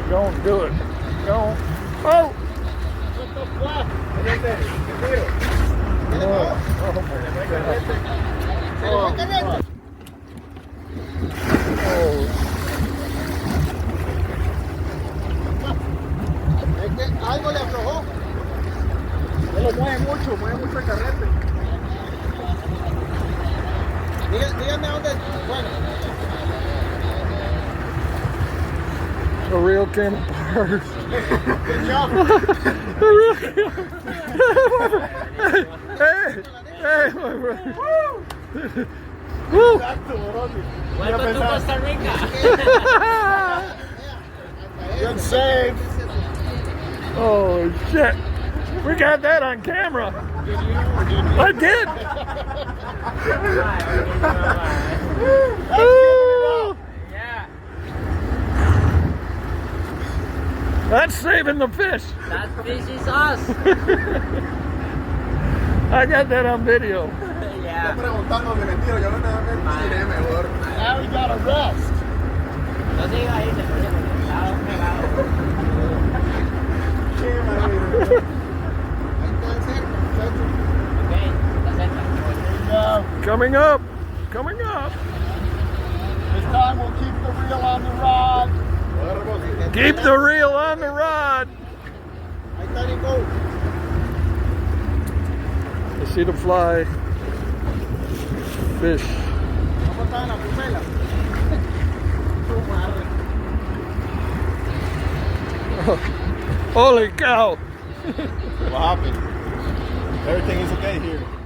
Don't do it. Don't. Oh! Algo le aflojó. No lo mueve mucho el carrete. Dígame dónde. Bueno. A real camel park. Good job. A real Hey, hey, my brother. Woo! Welcome to Costa Rica. Good save. Oh shit! We got that on camera. I did. Woo! Yeah, That's saving the fish. that fish is us. I got that on video. Yeah. Now we gotta rest. No se iba a ir, después de estaba pegado. Okay, está cerca. Coming up. Coming up. This time we'll keep the reel on the rod. Keep the reel on the rod. Ahí está, Nico. You see the fly. Fish. ¿Cómo está la pumela? Holy cow. What happened? Everything is okay here.